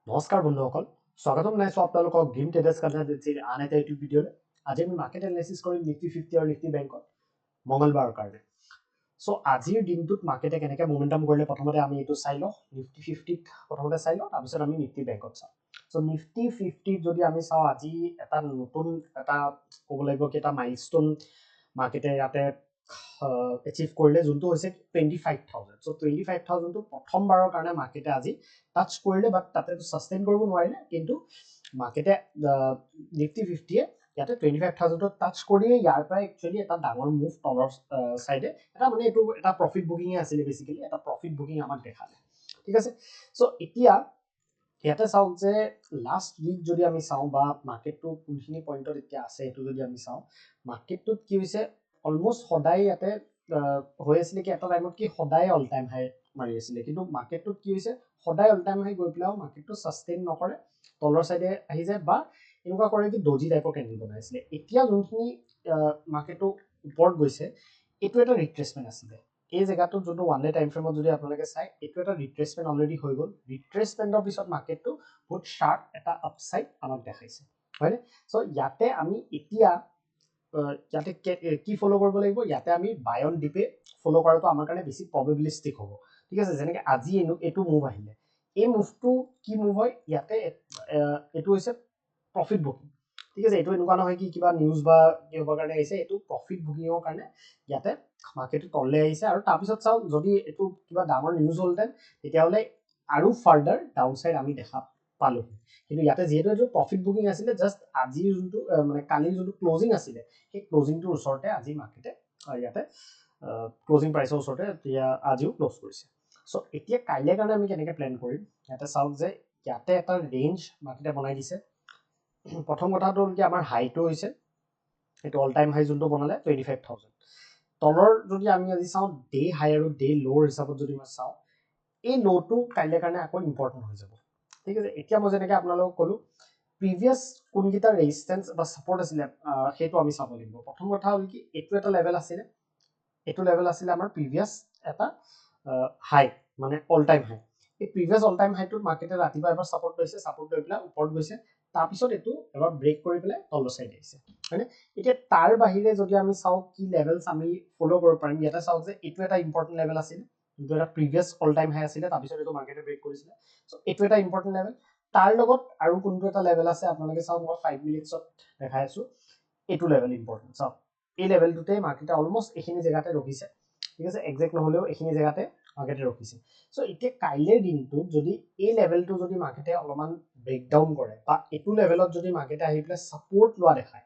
নমস্কাৰ বন্ধুসকল স্বাগতম জনাইছো আপোনালোকক ড্ৰিম ট্ৰেডাৰ্ছ কনসালটেন্সিৰ আন এটা ইউটিউব ভিডিঅ'লৈ আজি আমি মাৰ্কেট এনালাইচিছ কৰিম নিফটি 50 আৰু নিফটি বেংকত মঙলবাৰৰ কাৰণে সো আজিৰ দিনটোত মাৰ্কেটে কেনেকৈ মোমেন্টাম কৰিলে প্ৰথমতে আমি এইটো চাই লওঁ নিফটি 50 প্ৰথমতে চাই লওঁ তাৰপিছত আমি নিফটি বেংকত চাওঁ সো নিফটি 50 যদি আমি চাওঁ আজি এটা নতুন এটা ক'ব লাগিব কি এটা মাইলষ্টন মাৰ্কেটে ইয়াতে এচিভ কৰিলে যোনটো হৈছে 25000 সো 25000 টো প্ৰথমবাৰৰ কাৰণে মাৰ্কেটে আজি টাচ কৰিলে বাট তাতে সাস্টেইন কৰিব নোৱাৰিলে কিন্তু মাৰ্কেটে নিফটি 50 ইয়াতে 25000 টো টাচ কৰিয়ে ইয়াৰ পৰা একচুয়ালি এটা ডাঙৰ মুভ তলৰ সাইডে এটা মানে এইটো এটা প্ৰফিট বুকিং আছিল বেসিক্যালি এটা প্ৰফিট বুকিং আমাক দেখালে ঠিক আছে সো এতিয়া ইয়াতে চাওক যে লাষ্ট উইক যদি আমি চাওঁ বা মাৰ্কেটটো কোনখিনি পইণ্টত এতিয়া আছে এইটো যদি আমি চাওঁ মাৰ্কেটটোত কি হৈছে অলমোষ্ট সদায় ইয়াতে হৈ আছিলে কি এটা টাইমত কি সদায় অল টাইম হাই মাৰি আছিলে কিন্তু মাৰ্কেটটোত কি হৈছে সদায় অল টাইম হাই গৈ পেলাও মাৰ্কেটটো সাস্টেইন নকৰে তলৰ সাইডে আহি যায় বা এনেকুৱা কৰে কি ডজি টাইপৰ কেন্ডেল বনাইছিলে এতিয়া যোনখিনি মাৰ্কেটটো ওপৰত গৈছে এইটো এটা ৰিট্ৰেসমেন্ট আছিলে এই জেগাটো যোনটো ওয়ান ডে টাইম ফ্ৰেমত যদি আপোনালোকে চাই এইটো এটা ৰিট্ৰেসমেন্ট অলৰেডি হৈ গ'ল ৰিট্ৰেসমেন্টৰ পিছত মাৰ্কেটটো বহুত শাৰ্প এটা আপসাইড আমাক দেখাইছে হয়নে সো ইয়াতে আমি এতিয়া ইয়াতে কি ফলো কৰিব লাগিব ইয়াতে আমি বাই অন ডিপে ফলো কৰাটো আমাৰ কাৰণে বেছি প্ৰবেবিলিষ্টিক হ'ব ঠিক আছে যেনেকৈ আজি এইটো মুভ আহিলে এই মুভটো কি মুভ হয় ইয়াতে এইটো হৈছে প্ৰফিট বুকিং ঠিক আছে এইটো এনেকুৱা নহয় কি কিবা নিউজ বা কি হ'বৰ কাৰণে আহিছে এইটো প্ৰফিট বুকিঙৰ কাৰণে ইয়াতে মাৰ্কেটটো তললৈ আহিছে আৰু তাৰপিছত চাওক যদি এইটো কিবা ডাঙৰ নিউজ হ'লহেঁতেন তেতিয়াহ'লে আৰু ফাৰ্ডাৰ ডাউন চাইড আমি দেখা পালো কিন্তু ইয়াতে যিহেতু এইটো প্ৰফিট বুকিং আছিলে জাষ্ট আজিৰ যোনটো মানে কালিৰ যোনটো ক্লোজিং আছিলে সেই ক্লোজিংটোৰ ওচৰতে আজি মাৰ্কেটে ইয়াতে ক্লোজিং প্ৰাইচৰ ওচৰতে এতিয়া আজিও ক্লোজ কৰিছে সো এতিয়া কাইলৈ কাৰণে আমি কেনেকৈ প্লেন কৰিম ইয়াতে চাওক যে ইয়াতে এটা ৰেঞ্জ মাৰ্কেটে বনাই দিছে প্ৰথম কথাটো হ'ল কি আমাৰ হাইটো হৈছে এইটো অল টাইম হাই যোনটো বনালে 25000 তলৰ যদি আমি আজি চাওঁ ডে হাই আৰু ডে ল'ৰ হিচাপত যদি মই চাওঁ এই ল'টো কাইলৈ কাৰণে আকৌ ইম্পৰ্টেণ্ট হৈ যাব ঠিক আছে এতিয়া মই যেনেকৈ আপোনালোকক ক'লো প্ৰিভিয়াছ কোনকেইটা ৰেজিষ্টেন্স বা ছাপৰ্ট আছিলে সেইটো আমি চাব লাগিব প্ৰথম কথা হ'ল কি এইটো এটা লেভেল আছিলে এইটো লেভেল আছিলে আমাৰ প্ৰিভিয়াছ এটা হাই মানে অল টাইম হাই এই প্ৰিভিয়াছ অল টাইম হাইটোত মাৰ্কেটে ৰাতিপুৱা এবাৰ ছাপৰ্ট লৈছে ছাপৰ্ট লৈ পেলাই ওপৰত গৈছে তাৰপিছত এইটো এবাৰ ব্ৰেক কৰি পেলাই তলৰ চাইড আহিছে হয়নে এতিয়া তাৰ বাহিৰে যদি আমি চাওঁ কি লেভেলছ আমি ফ'ল' কৰিব পাৰিম ইয়াতে চাওক যে এইটো এটা ইম্পৰ্টেণ্ট লেভেল আছিলে যোনটো এটা প্ৰিভিয়াছ অল টাইম হাই আছিলে তাৰপিছত এইটো মাৰ্কেটে ব্ৰেক কৰিছিলে চ' এইটো এটা ইম্পৰ্টেণ্ট লেভেল তাৰ লগত আৰু কোনটো এটা লেভেল আছে আপোনালোকে চাওক মই 5 মিনিটছত দেখাই আছো এইটো লেভেল ইম্পৰ্টেণ্ট চাওক এই লেভেলটোতে মাৰ্কেটে অলমোষ্ট এইখিনি জেগাতে ৰখিছে ঠিক আছে একজেক্ট নহ'লেও এইখিনি জেগাতে মাৰ্কেটে ৰখিছে চ' এতিয়া কাইলৈৰ দিনটোত যদি এই লেভেলটো যদি মাৰ্কেটে অলপমান ব্ৰেকডাউন কৰে বা এইটো লেভেলত যদি মাৰ্কেটে আহি পেলাই ছাপৰ্ট লোৱা দেখায়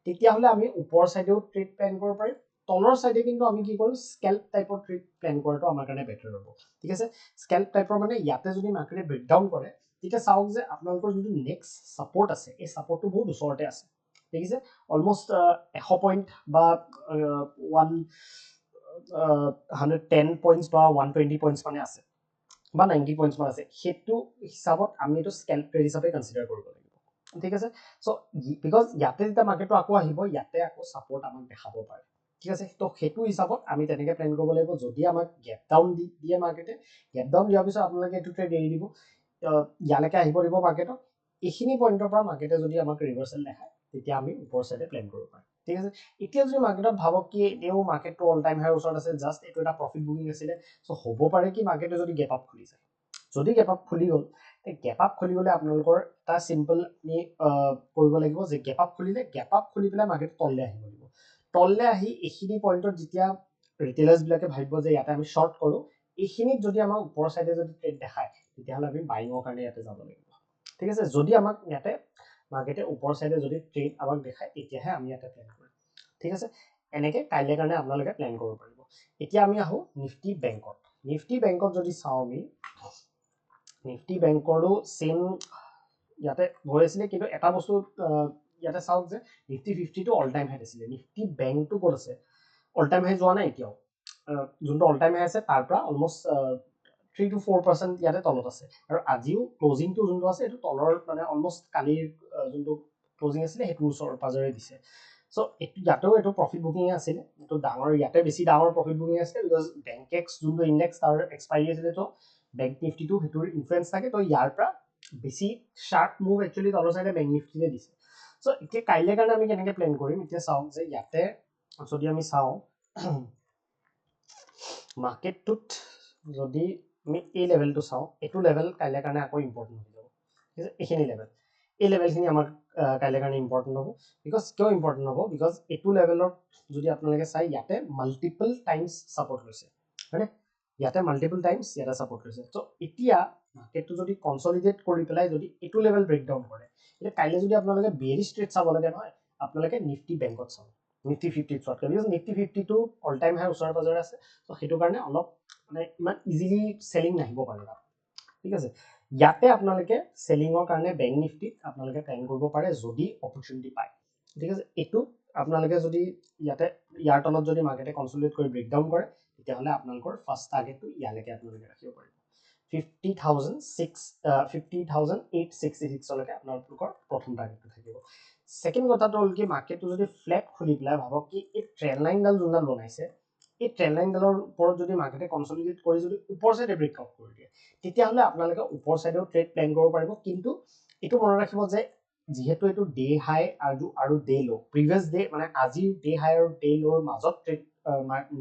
তেতিয়াহ'লে আমি ওপৰ চাইডেও ট্ৰেড প্লেন কৰিব পাৰিম তলৰ চাইডে কিন্তু আমি কি কৰোঁ স্কেল্প টাইপৰ ট্ৰেড প্লেন কৰাটো আমাৰ কাৰণে বেটাৰ হ'ব ঠিক আছে স্কেল্প টাইপৰ মানে ইয়াতে যদি মাৰ্কেটে ব্ৰেকডাউন কৰে তেতিয়া চাওক যে আপোনালোকৰ যোনটো নেক্সট ছাপৰ্ট আছে এই ছাপৰ্টটো বহুত ওচৰতে আছে দেখিছে অলমোষ্ট 100 পইণ্ট বা 110 পইণ্টছ বা 120 পইণ্টছ মানে আছে বা 90 পইণ্টছ মান আছে সেইটো হিচাপত আমি এইটো স্কেল্প ট্ৰেড হিচাপে কনচিডাৰ কৰিব লাগিব ঠিক আছে চ' বিকজ ইয়াতে যেতিয়া মাৰ্কেটটো আকৌ আহিব ইয়াতে আকৌ ছাপৰ্ট আমাক দেখাব পাৰে ঠিক আছে তো সেইটো হিচাপত আমি তেনেকৈ প্লেন কৰিব লাগিব যদি আমাক গেপ ডাউন দিয়ে মাৰ্কেটে গেপ ডাউন দিয়াৰ পিছত আপোনালোকে এইটো ট্ৰেড এৰি দিব ইয়ালৈকে আহিব দিব মাৰ্কেটত এইখিনি পইণ্টৰ পৰা মাৰ্কেটে যদি আমাক ৰিভাৰ্চেল দেখায় তেতিয়া আমি ওপৰ চাইডে প্লেন কৰিব পাৰিম ঠিক আছে এতিয়া যদি মাৰ্কেটত ভাবক কি এতিয়াও মাৰ্কেটটো অল টাইম হাইৰ ওচৰত আছে জাষ্ট এইটো এটা প্ৰফিট বুকিং আছিলে চ' হ'ব পাৰে কি মাৰ্কেটে যদি গেপ আপ খুলি যায় যদি গেপ আপ খুলি গ'ল গেপ আপ খুলি গ'লে আপোনালোকৰ এটা চিম্পল আমি কৰিব লাগিব যে গেপ আপ খুলিলে গেপ আপ খুলি পেলাই মাৰ্কেট তললৈ আহিব লাগিব তললৈ আহি এইখিনি পইণ্টত যেতিয়া ৰিটেইলাৰ্ছবিলাকে ভাবিব যে ইয়াতে আমি শ্বৰ্ট কৰোঁ এইখিনিত যদি আমাৰ ওপৰ চাইডে যদি ট্ৰেড দেখায় তেতিয়াহ'লে আমি বাইঙৰ কাৰণে ইয়াতে যাব লাগিব ঠিক আছে যদি আমাক ইয়াতে মাৰ্কেটে ওপৰ চাইডে যদি ট্ৰেড আমাক দেখায় তেতিয়াহে আমি ইয়াতে প্লেন কৰিম ঠিক আছে এনেকৈ কাইলৈ কাৰণে আপোনালোকে প্লেন কৰিব পাৰিব এতিয়া আমি আহোঁ নিফটি বেংকত যদি চাওঁ আমি নিফটি বেংকৰো চেম ইয়াতে হৈ আছিলে কিন্তু এটা বস্তু ইয়াতে চাওক যে নিফটি 50 টো অল টাইম হাই আছিলে নিফটি বেংকটো ক'ত আছে অল টাইম হাই যোৱা নাই এতিয়াও যোনটো অল টাইম হাই আছে তাৰ পৰা অলমষ্ট 3 to 4% ইয়াতে তলত আছে আৰু আজিও ক্লোজিংটো যোনটো আছে এইটো তলৰ মানে অলমষ্ট কালিৰ যোনটো ক্লোজিং আছিলে সেইটোৰ ওচৰ পাজৰে দিছে চ' ইয়াতেও এইটো প্ৰফিট বুকিং আছিলে এইটো ডাঙৰ ইয়াতে বেছি ডাঙৰ প্ৰফিট বুকিং আছিলে বিকজ বেংকেক্স যোনটো ইণ্ডেক্স তাৰ এক্সপাইৰি আছিলে তো বেংক নিফটিটো সেইটোৰ ইনফ্লুৱেঞ্চ থাকে তো ইয়াৰ পৰা বেছি শাৰ্প মুভ একচুৱেলি তলৰ চাইডে বেংক নিফটিতে দিছে সো এতিয়া কাইলৈ কাৰণে আমি কেনেকৈ প্লেন কৰিম এতিয়া চাওঁ যে ইয়াতে যদি আমি চাওঁ মাৰ্কেটটোত যদি আমি এই লেভেলটো চাওঁ এইটো লেভেল কাইলৈ কাৰণে আকৌ ইম্পৰ্টেণ্ট হৈ যাব ঠিক আছে এইখিনি লেভেল এই লেভেলখিনি আমাৰ কাইলৈ কাৰণে ইম্পৰ্টেণ্ট হ'ব বিকজ কিয় ইম্পৰ্টেণ্ট হ'ব বিকজ এইটো লেভেলত যদি আপোনালোকে চাই ইয়াতে মাল্টিপল টাইমছ ছাপৰ্ট লৈছে হয়নে ইয়াতে মাল্টিপল টাইমছ ইয়াতে ছাপৰ্ট লৈছে চ' এতিয়া মাৰ্কেটটো যদি কনচলিডেট কৰি পেলাই যদি এইটো লেভেল ব্ৰেকডাউন কৰে এতিয়া কাইলৈ যদি আপোনালোকে বেৰিছ ট্ৰেড চাব লাগে নহয় আপোনালোকে নিফটি বেংকত চাব নিফটি 50 চোৱাতকৈ বিকজ নিফটি 50টো অল টাইম হাই ওচৰে পাজৰে আছে চ' সেইটো কাৰণে অলপ মানে ইমান ইজিলি চেলিং নাহিব পাৰে ঠিক আছে ইয়াতে আপোনালোকে চেলিঙৰ কাৰণে বেংক নিফটিত আপোনালোকে প্লেন কৰিব পাৰে যদি অপৰচুনিটি পায় ঠিক আছে এইটো আপোনালোকে যদি ইয়াতে ইয়াৰ তলত যদি মাৰ্কেটে কনচলিডেট কৰি ব্ৰেকডাউন কৰে তেতিয়াহ'লে আপোনালোকৰ ফাৰ্ষ্ট টাৰ্গেটটো ইয়ালৈকে আপোনালোকে ৰাখিব পাৰিব 50,866 লৈকে আপোনালোকৰ প্ৰথম টাৰ্গেটটো থাকিব সেকেন্ড কথাটো হ'ল কি মাৰ্কেটটো যদি ফ্লেট খুলি পেলাই ভাবক কি এই ট্ৰেন্ড লাইনডাল যোনডাল বনাইছে এই ট্ৰেন্ড লাইনডালৰ ওপৰত যদি মাৰ্কেটে কনচলিডেট কৰি যদি ওপৰ সাইডে ব্ৰেকআউট কৰি দিয়ে তেতিয়াহ'লে আপোনালোকে ওপৰ সাইডেও ট্ৰেড প্লেন কৰিব পাৰিব কিন্তু এইটো মনত ৰাখিব যে যেহেতু এইটো ডে হাই আৰু ডে লো প্ৰিভিয়াছ ডে মানে আজিৰ ডে হাই আৰু ডে লোৰ মাজত ট্ৰেড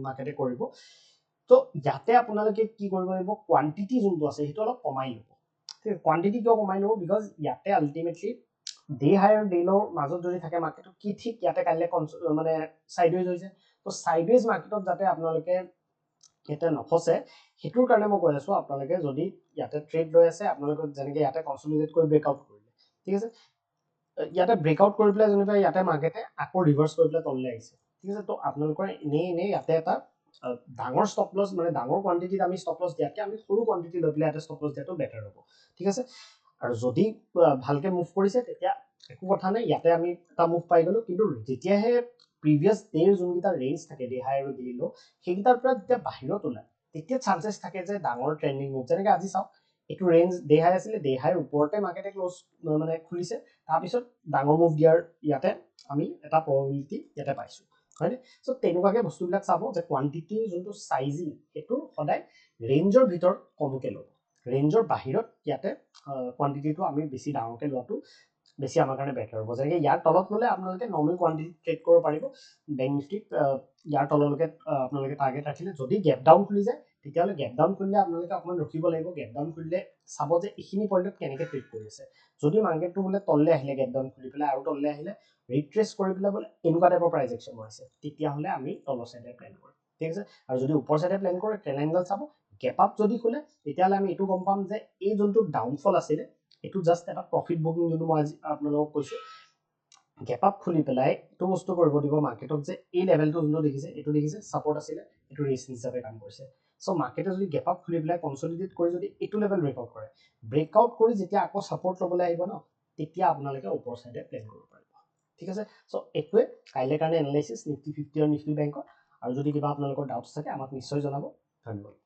মাৰ্কেটে কৰিব তো ইয়াতে আপোনালোকে কি কৰিব লাগিব কোৱান্টিটি যোনটো আছে সেইটো অলপ কমাই ল'ব ঠিক কোৱান্টিটি কিয় কমাই ল'ব বিকজ ইয়াতে আল্টিমেটলি ডে হাই আৰু ডে লোৰ মাজত যদি থাকে মাৰ্কেটটো কি ঠিক ইয়াতে কাইলৈ মানে সাইডৱেজ হৈছে তো সাইডৱেজ মাৰ্কেটত যাতে আপোনালোকে এটা নফসে হেতুৰ কাৰণে মই কৈ আছো আপোনালোকে যদি ইয়াতে ট্ৰেড লৈ আছে আপোনালোকে যেনেকৈ ইয়াতে কনসলিডেট কৰি ব্ৰেকআউট কৰিলে ঠিক আছে ইয়াতে ব্ৰেকআউট কৰি পেলাই যেনিবা ইয়াতে মাৰ্কেটে আকৌ ৰিভাৰ্স কৰি পেলাই তললৈ আহিছে ঠিক আছে তো আপোনালোকৰ এনে ইয়াতে এটা ডাঙৰ ষ্টপ লছ মানে ডাঙৰ কোৱান্টিটিত আমি ষ্টপ লছ দিয়াতকে আমি সৰু কোৱান্টিটি লৈ পেলাই ইয়াতে ষ্টপ লছ দিয়াটো বেটাৰ হ'ব ঠিক আছে আৰু যদি ভালকে মুভ কৰিছে তেতিয়া একো কথা নাই ইয়াতে আমি এটা মুভ পাই গলো কিন্তু যেতিয়াহে প্ৰিভিয়াছ ডেৰ যোনকেইটা ৰেঞ্জ থাকে ডে হাই আৰু ডে লো সেইকেইটাৰ পৰা যেতিয়া বাহিৰত ওলায় তেতিয়া চান্সেছ থাকে যে ডাঙৰ ট্ৰেন্ডিং মুভ যেনেকৈ আজি চাওক এইটো ৰেঞ্জ ডে হাই আছিলে ডে হাইৰ ওপৰতে মাৰ্কেটে ক্লোজ মানে খুলিছে তাৰপিছত ডাঙৰ মুভ দিয়াৰ ইয়াতে আমি এটা প্ৰবাবিলিটি ইয়াতে পাইছোঁ হয়নে চ' তেনেকুৱাকে বস্তুবিলাক চাব যে কোৱান্টিটিৰ যোনটো চাইজিং সেইটো সদায় ৰেঞ্জৰ ভিতৰত কমকে ল'ব ৰেঞ্জৰ বাহিৰত ইয়াতে কোৱান্টিটিটো আমি বেছি ডাঙৰকে লোৱাটো বেছি আমাৰ কাৰণে বেটাৰ হ'ব যেনেকৈ ইয়াৰ তলত ল'লে আপোনালোকে নৰ্মেল কোৱান্টিটি ট্ৰেড কৰিব পাৰিব বেংক নিফটিত ইয়াৰ তললৈকে আপোনালোকে টাৰ্গেট ৰাখিলে যদি গেপ ডাউন খুলি যায় তেতিয়াহ'লে গেপ ডাউন খুলিলে আপোনালোকে অকণমান ৰখিব লাগিব গেপ ডাউন খুলিলে চাব যে এইখিনি পইণ্টত কেনেকৈ ট্ৰেড কৰি আছে যদি মাৰ্কেটটো বোলে তললৈ আহিলে গেপ ডাউন খুলি পেলাই আৰু তললৈ আহিলে ৰিট্ৰেচ কৰি পেলাই বোলে এনেকুৱা টাইপৰ প্ৰাইজ একশ্যন হৈছে তেতিয়াহ'লে আমি তলৰ চাইডে প্লেন কৰিম ঠিক আছে আৰু যদি ওপৰ চাইডে প্লেন কৰে ট্ৰেণ্ড লাইনডাল চাব গেপ আপ যদি খোলে তেতিয়াহ'লে আমি এইটো গম পাম যে এই যোনটো ডাউনফল আছিলে এইটো জাষ্ট এটা প্ৰফিট বুকিং যোনটো মই আজি আপোনালোকক কৈছোঁ গেপ আপ খুলি পেলাই এইটো বস্তু কৰিব দিব মাৰ্কেটক যে এই লেভেলটো যোনটো দেখিছে ছাপৰ্ট আছিলে এইটো ৰেজিষ্টেন্স হিচাপে কাম কৰিছে চ' মাৰ্কেটে যদি গেপ আপ খুলি পেলাই কনচলিডেট কৰি যদি এইটো লেভেল ব্ৰেকআউট কৰি যেতিয়া আকৌ ছাপৰ্ট ল'বলৈ আহিব ন তেতিয়া আপোনালোকে ওপৰ চাইডে প্লেন কৰিব পাৰিব ঠিক আছে চ' এইটোৱে কাইলৈ কাৰণে এনালাইচিছ নিফটি 50 আৰু নিফটি বেংকত আৰু যদি কিবা আপোনালোকৰ ডাউটছ থাকে আমাক নিশ্চয় জনাব ধন্যবাদ